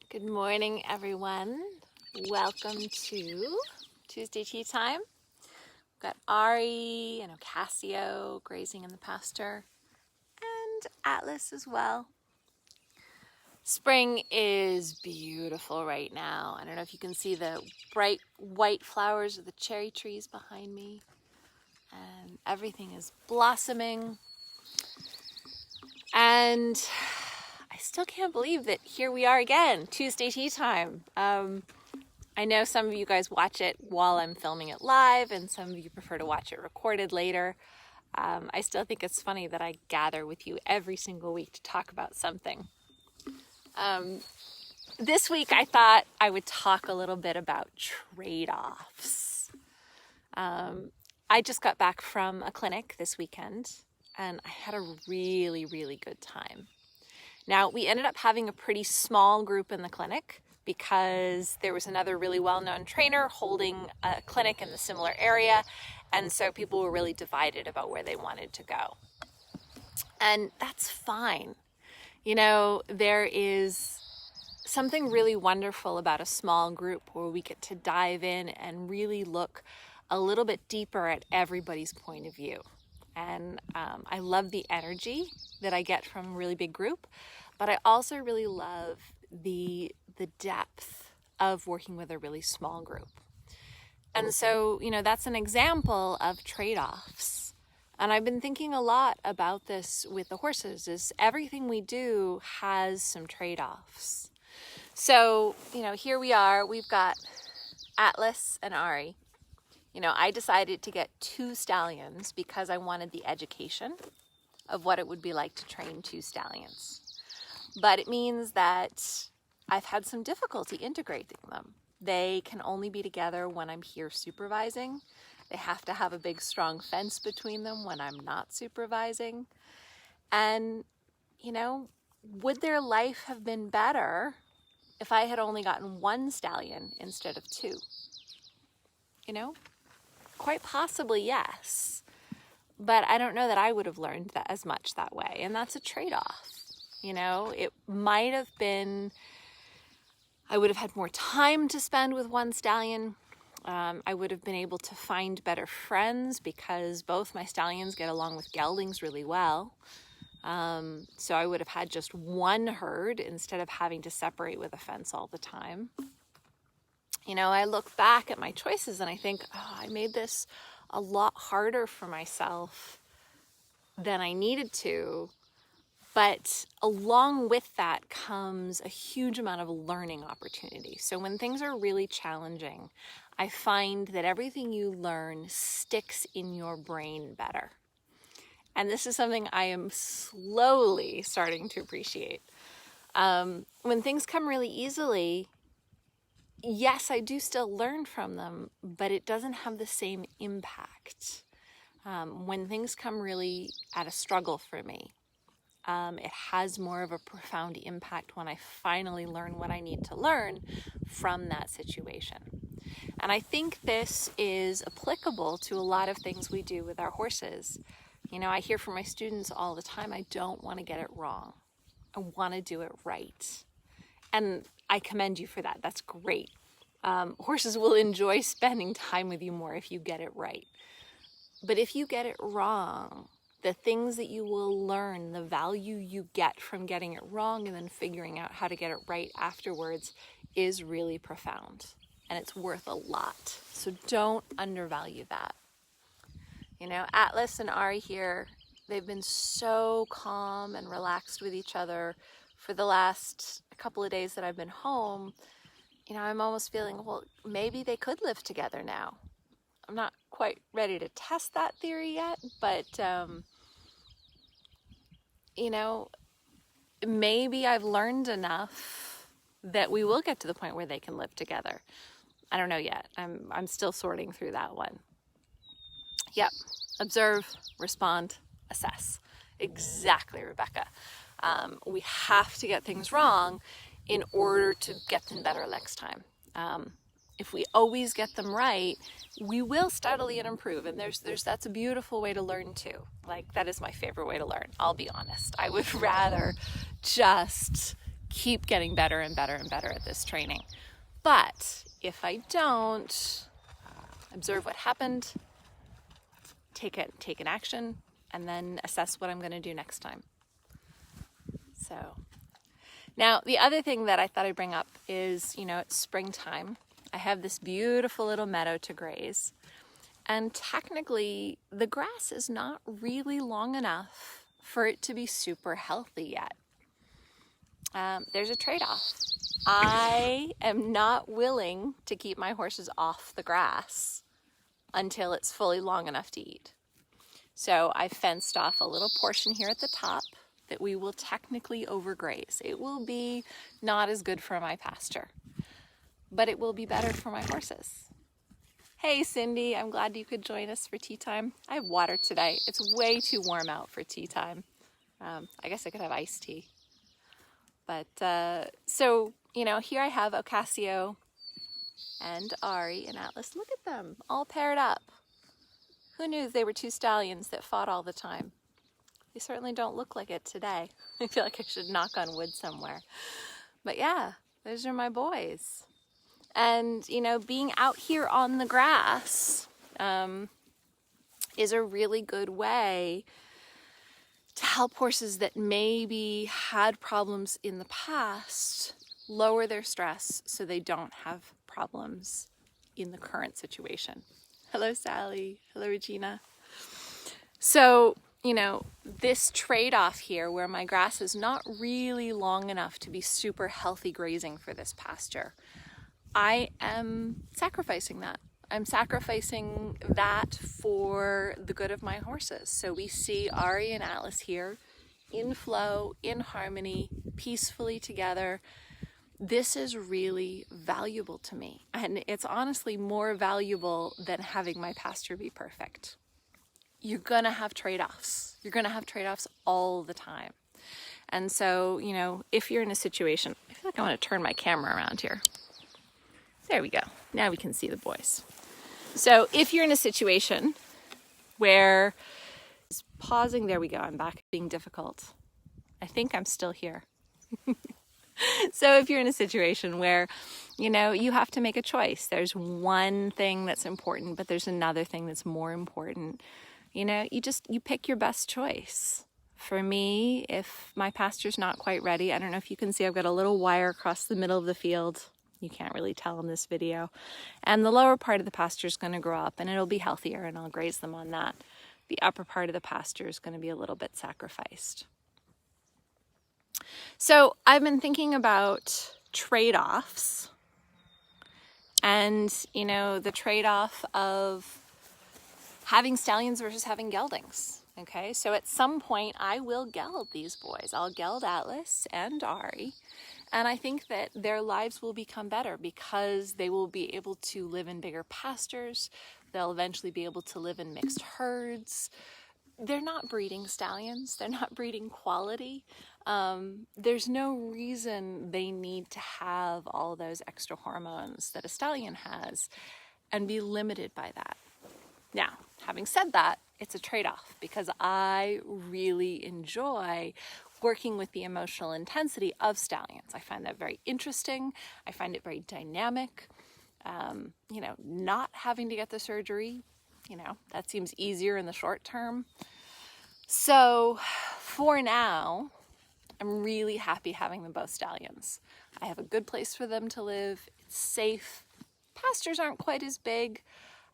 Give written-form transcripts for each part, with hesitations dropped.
Good morning, everyone. Welcome to Tuesday Tea Time. We've got Ari and Ocasio grazing in the pasture, and Atlas as well. Spring is beautiful right now. I don't know if you can see the bright white flowers of the cherry trees behind me, and everything is blossoming. And I still can't believe that here we are again, Tuesday Tea Time. I know some of you guys watch it while I'm filming it live, and some of you prefer to watch it recorded later. I still think it's funny that I gather with you every single week to talk about something. This week I thought I would talk a little bit about trade-offs. I just got back from a clinic this weekend, and I had a really, really good time. Now, we ended up having a pretty small group in the clinic because there was another really well-known trainer holding a clinic in the similar area, and so people were really divided about where they wanted to go. And that's fine. You know, there is something really wonderful about a small group where we get to dive in and really look a little bit deeper at everybody's point of view. And I love the energy that I get from a really big group, but I also really love the depth of working with a really small group. And so, you know, that's an example of trade-offs. And I've been thinking a lot about this with the horses, is everything we do has some trade-offs. So, you know, here we are, we've got Atlas and Ari. You know, I decided to get 2 stallions because I wanted the education of what it would be like to train 2 stallions. But it means that I've had some difficulty integrating them. They can only be together when I'm here supervising. They have to have a big, strong fence between them when I'm not supervising. And, you know, would their life have been better if I had only gotten 1 stallion instead of 2? You know? Quite possibly, yes. But I don't know that I would have learned that as much that way. And that's a trade-off. You know, it might have been, I would have had more time to spend with 1 stallion. I would have been able to find better friends because both my stallions get along with geldings really well. So I would have had just 1 herd instead of having to separate with a fence all the time. You know, I look back at my choices and I think, oh, I made this a lot harder for myself than I needed to. But along with that comes a huge amount of learning opportunity. So when things are really challenging, I find that everything you learn sticks in your brain better. And this is something I am slowly starting to appreciate. When things come really easily, yes, I do still learn from them, but it doesn't have the same impact. When things come really at a struggle for me, it has more of a profound impact when I finally learn what I need to learn from that situation. And I think this is applicable to a lot of things we do with our horses. You know, I hear from my students all the time, I don't want to get it wrong. I want to do it right. And I commend you for that. That's great. Horses will enjoy spending time with you more if you get it right. But if you get it wrong, the things that you will learn, the value you get from getting it wrong and then figuring out how to get it right afterwards is really profound. And it's worth a lot. So don't undervalue that. You know, Atlas and Ari here, they've been so calm and relaxed with each other for the last couple of days that I've been home. You know, I'm almost feeling, well, maybe they could live together now. I'm not quite ready to test that theory yet, but, you know, maybe I've learned enough that we will get to the point where they can live together. I don't know yet. I'm still sorting through that one. Yep. Observe, respond, assess. Exactly, Rebecca. We have to get things wrong in order to get them better next time. If we always get them right, we will steadily improve. And that's a beautiful way to learn too. Like, that is my favorite way to learn. I'll be honest. I would rather just keep getting better and better and better at this training. But if I don't observe what happened, take an action, and then assess what I'm going to do next time. So now the other thing that I thought I'd bring up is, it's springtime. I have this beautiful little meadow to graze, and technically the grass is not really long enough for it to be super healthy yet. There's a trade-off. I am not willing to keep my horses off the grass until it's fully long enough to eat. So I fenced off a little portion here at the top that we will technically overgraze. It will be not as good for my pasture, but it will be better for my horses. Hey Cindy, I'm glad you could join us for tea time. I have water today. It's way too warm out for tea time. I guess I could have iced tea. But so, here I have Ocasio and Ari and Atlas. Look at them, all paired up. Who knew they were two stallions that fought all the time? They certainly don't look like it today. I feel like I should knock on wood somewhere. But yeah, those are my boys. And, being out here on the grass is a really good way to help horses that maybe had problems in the past lower their stress so they don't have problems in the current situation. Hello, Sally. Hello, Regina. So, this trade-off here where my grass is not really long enough to be super healthy grazing for this pasture, I am sacrificing that. I'm sacrificing that for the good of my horses. So we see Ari and Atlas here in flow, in harmony, peacefully together. This is really valuable to me. And it's honestly more valuable than having my pasture be perfect. You're going to have trade-offs. You're going to have trade-offs all the time. And so, if you're in a situation, I feel like I want to turn my camera around here. There we go. Now we can see the boys. So if you're in a situation where pausing, there we go, I'm back being difficult. I think I'm still here. So if you're in a situation where, you have to make a choice, there's one thing that's important, but there's another thing that's more important, you pick your best choice. For me, if my pasture's not quite ready, I don't know if you can see, I've got a little wire across the middle of the field. You can't really tell in this video. And the lower part of the pasture is going to grow up and it'll be healthier and I'll graze them on that. The upper part of the pasture is going to be a little bit sacrificed. So I've been thinking about trade-offs and, the trade-off of having stallions versus having geldings. Okay, so at some point I will geld these boys. I'll geld Atlas and Ari. And I think that their lives will become better because they will be able to live in bigger pastures. They'll eventually be able to live in mixed herds. They're not breeding stallions. They're not breeding quality. There's no reason they need to have all those extra hormones that a stallion has and be limited by that. Now, having said that, it's a trade-off because I really enjoy working with the emotional intensity of stallions. I find that very interesting. I find it very dynamic. Not having to get the surgery, that seems easier in the short term. So for now, I'm really happy having them both stallions. I have a good place for them to live. It's safe. Pastures aren't quite as big.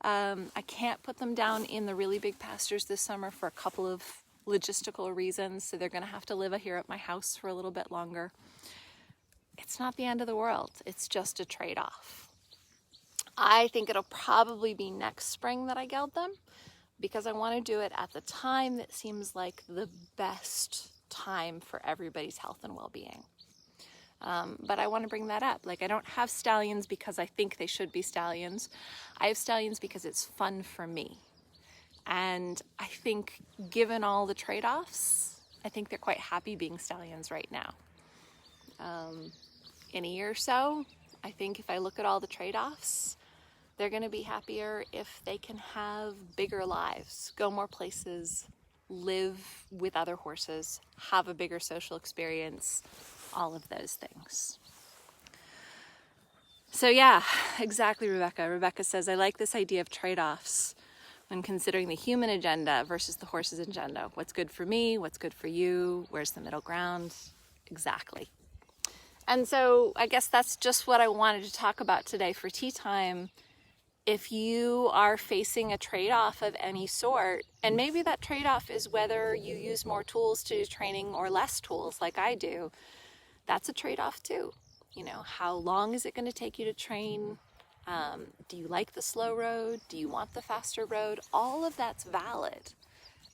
I can't put them down in the really big pastures this summer for a couple of logistical reasons, so they're going to have to live here at my house for a little bit longer. It's not the end of the world. It's just a trade-off. I think it'll probably be next spring that I geld them because I want to do it at the time that seems like the best time for everybody's health and well-being. But I want to bring that up. I don't have stallions because I think they should be stallions. I have stallions because it's fun for me. And I think given all the trade-offs, I think they're quite happy being stallions right now. In a year or so, I think if I look at all the trade-offs, they're going to be happier if they can have bigger lives, go more places, live with other horses, have a bigger social experience, all of those things. So yeah, exactly, Rebecca. Rebecca says, I like this idea of trade-offs when considering the human agenda versus the horse's agenda. What's good for me? What's good for you? Where's the middle ground? Exactly. And so I guess that's just what I wanted to talk about today for tea time. If you are facing a trade-off of any sort, and maybe that trade-off is whether you use more tools to do training or less tools like I do, that's a trade-off too. You know, how long is it going to take you to train? Do you like the slow road? Do you want the faster road? All of that's valid.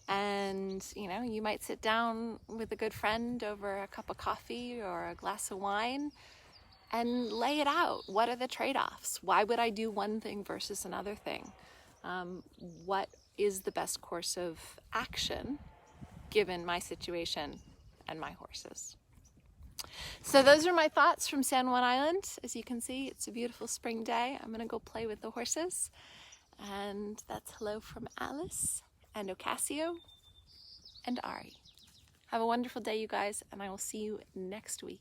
And, you know, you might sit down with a good friend over a cup of coffee or a glass of wine and lay it out. What are the trade-offs? Why would I do one thing versus another thing? What is the best course of action given my situation and my horses? So those are my thoughts from San Juan Island. As you can see, it's a beautiful spring day. I'm going to go play with the horses. And that's hello from Alice and Ocasio and Ari. Have a wonderful day, you guys, and I will see you next week.